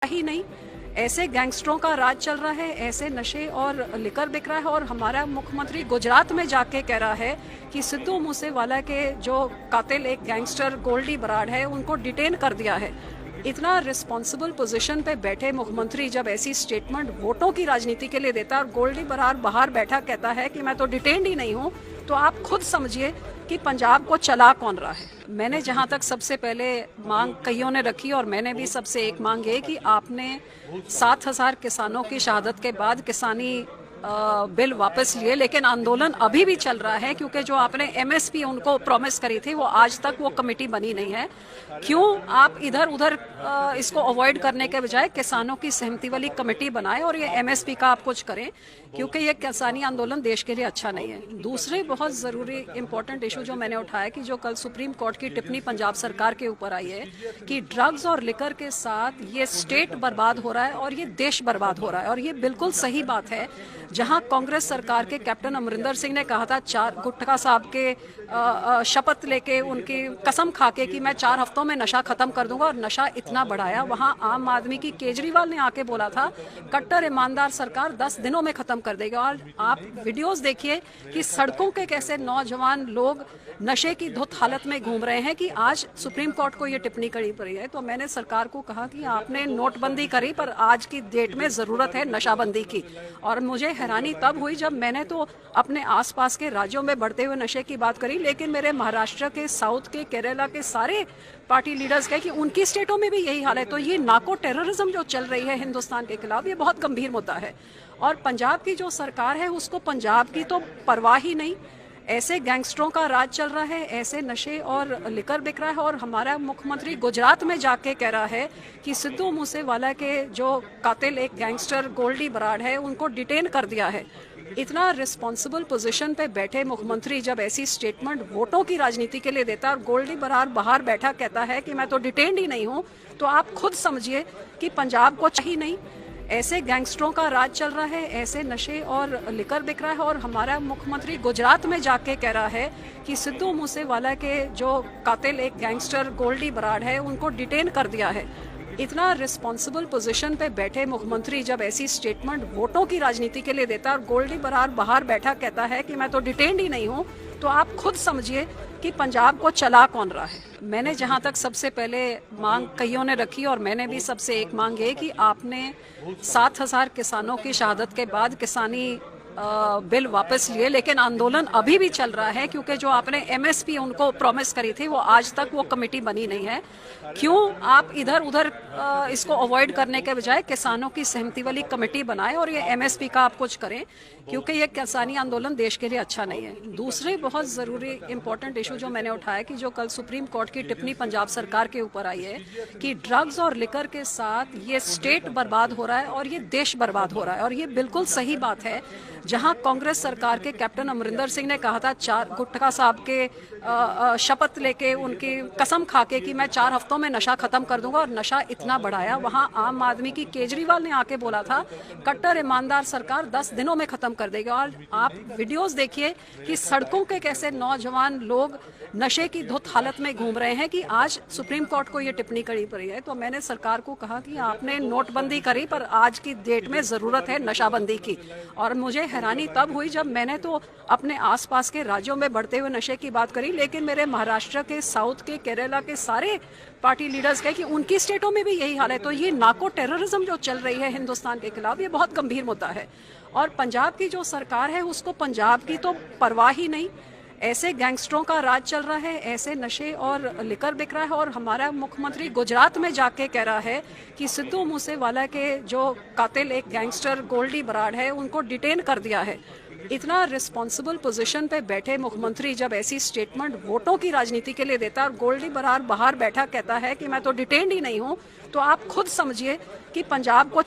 ही नहीं, ऐसे गैंगस्टरों का राज चल रहा है, ऐसे नशे और लिकर बिक रहा है। और हमारा मुख्यमंत्री गुजरात में जाके कह रहा है कि सिद्धू मूसेवाला के जो कातिल एक गैंगस्टर गोल्डी बराड़ है उनको डिटेन कर दिया है। इतना रिस्पॉन्सिबल पोजीशन पे बैठे मुख्यमंत्री जब ऐसी स्टेटमेंट वोटों की राजनीति के लिए देता है और गोल्डी बराड़ बाहर बैठा कहता है कि मैं तो डिटेन्ड ही नहीं हूँ, तो आप खुद समझिए कि पंजाब को चला कौन रहा है। मैंने जहां तक सबसे पहले मांग कईयों ने रखी और मैंने भी सबसे एक मांग है कि आपने 7,000 किसानों की शहादत के बाद किसानी बिल वापस लिए, लेकिन आंदोलन अभी भी चल रहा है क्योंकि जो आपने एमएसपी उनको प्रॉमिस करी थी वो आज तक वो कमेटी बनी नहीं है। क्यों आप इधर उधर इसको अवॉइड करने के बजाय किसानों की सहमति वाली कमेटी बनाएं और ये एमएसपी का आप कुछ करें, क्योंकि ये किसानी आंदोलन देश के लिए अच्छा नहीं है। दूसरे बहुत ज़रूरी इंपॉर्टेंट इशू जो मैंने उठाया कि जो कल सुप्रीम कोर्ट की टिप्पणी पंजाब सरकार के ऊपर आई है कि ड्रग्स और लिकर के साथ ये स्टेट बर्बाद हो रहा है और ये देश बर्बाद हो रहा है, और ये बिल्कुल सही बात है। जहां कांग्रेस सरकार के कैप्टन अमरिंदर सिंह ने कहा था गुटखा साहब के शपथ लेके उनकी कसम खाके कि मैं 4 हफ्तों में नशा खत्म कर दूंगा और नशा इतना बढ़ाया, वहां आम आदमी की केजरीवाल ने आके बोला था कट्टर ईमानदार सरकार 10 दिनों में खत्म कर देगा। और आप वीडियोस देखिए कि सड़कों के कैसे नौजवान लोग नशे की धुत हालत में घूम रहे हैं कि आज सुप्रीम कोर्ट को ये टिप्पणी करी पड़ी है। तो मैंने सरकार को कहा कि आपने नोटबंदी करी पर आज की डेट में जरूरत है नशाबंदी की। और मुझे हैरानी तब हुई जब मैंने तो अपने आसपास के राज्यों में बढ़ते हुए नशे की बात करी, लेकिन मेरे महाराष्ट्र के, साउथ के, केरला के सारे पार्टी लीडर्स कहे कि उनकी स्टेटों में भी यही हाल है। तो ये नार्को टेररिज्म जो चल रही है हिंदुस्तान के खिलाफ, ये बहुत गंभीर मुद्दा है। और पंजाब की जो सरकार है उसको पंजाब की तो परवाह ही नहीं। ऐसे गैंगस्टरों का राज चल रहा है, ऐसे नशे और लिकर बिक रहा है। और हमारा मुख्यमंत्री गुजरात में जाके कह रहा है कि सिद्धू मूसेवाला के जो कातिल एक गैंगस्टर गोल्डी बराड़ है उनको डिटेन कर दिया है। इतना रिस्पॉन्सिबल पोजीशन पे बैठे मुख्यमंत्री जब ऐसी स्टेटमेंट वोटों की राजनीति के लिए देता है और गोल्डी बराड़ बाहर बैठा कहता है कि मैं तो डिटेन्ड ही नहीं हूँ, तो आप खुद समझिए कि पंजाब को ही नहीं, ऐसे गैंगस्टरों का राज चल रहा है, ऐसे नशे और लिकर बिक रहा है। और हमारा मुख्यमंत्री गुजरात में जाके कह रहा है कि सिद्धू मूसेवाला के जो कातिल एक गैंगस्टर गोल्डी बराड़ है उनको डिटेन कर दिया है। इतना रिस्पॉन्सिबल पोजीशन पे बैठे मुख्यमंत्री जब ऐसी स्टेटमेंट वोटों की राजनीति के लिए देता है और गोल्डी बराड़ बाहर बैठा कहता है कि मैं तो डिटेन्ड ही नहीं हूँ, तो आप खुद समझिए कि पंजाब को चला कौन रहा है। मैंने जहां तक सबसे पहले मांग कईयों ने रखी और मैंने भी सबसे एक मांग है कि आपने 7,000 किसानों की शहादत के बाद किसानी बिल वापस लिए, लेकिन आंदोलन अभी भी चल रहा है क्योंकि जो आपने एमएसपी उनको प्रॉमिस करी थी वो आज तक वो कमेटी बनी नहीं है। क्यों आप इधर उधर इसको अवॉइड करने के बजाय किसानों की सहमति वाली कमेटी बनाएं और ये एमएसपी का आप कुछ करें, क्योंकि ये किसानी आंदोलन देश के लिए अच्छा नहीं है। दूसरे बहुत ज़रूरी इंपॉर्टेंट इशू जो मैंने उठाया कि जो कल सुप्रीम कोर्ट की टिप्पणी पंजाब सरकार के ऊपर आई है कि ड्रग्स और लिकर के साथ ये स्टेट बर्बाद हो रहा है और ये देश बर्बाद हो रहा है, और ये बिल्कुल सही बात है। जहां कांग्रेस सरकार के कैप्टन अमरिंदर सिंह ने कहा था गुटखा साहब के शपथ लेके उनकी कसम खाके कि मैं 4 हफ्तों में नशा खत्म कर दूंगा और नशा इतना बढ़ाया, वहां आम आदमी की केजरीवाल ने आके बोला था कट्टर ईमानदार सरकार 10 दिनों में खत्म कर देगा। और आप वीडियोस देखिए कि सड़कों के कैसे नौजवान लोग नशे की धुत हालत में घूम रहे हैं कि आज सुप्रीम कोर्ट को ये टिप्पणी करी पड़ी है। तो मैंने सरकार को कहा कि आपने नोटबंदी करी पर आज की डेट में जरूरत है नशाबंदी की। और मुझे हैरानी तब हुई जब मैंने तो अपने आसपास के राज्यों में बढ़ते हुए नशे की बात करी, लेकिन मेरे महाराष्ट्र के, साउथ के, केरला के सारे पार्टी लीडर्स कहे कि उनकी स्टेटों में भी यही हाल है। तो ये नार्को टेररिज्म जो चल रही है हिंदुस्तान के खिलाफ, ये बहुत गंभीर मुद्दा है। और पंजाब की जो सरकार है उसको पंजाब की तो परवाह ही नहीं। ऐसे गैंगस्टरों का राज चल रहा है, ऐसे नशे और लिकर बिक रहा है। और हमारा मुख्यमंत्री गुजरात में जाके कह रहा है कि सिद्धू मूसेवाला के जो कातिल एक गैंगस्टर गोल्डी बराड़ है उनको डिटेन कर दिया है। इतना रिस्पॉन्सिबल पोजीशन पे बैठे मुख्यमंत्री जब ऐसी स्टेटमेंट वोटों की राजनीति के लिए देता है और गोल्डी बराड़ बाहर बैठा कहता है कि मैं तो डिटेन्ड ही नहीं हूँ, तो आप खुद समझिए कि पंजाब को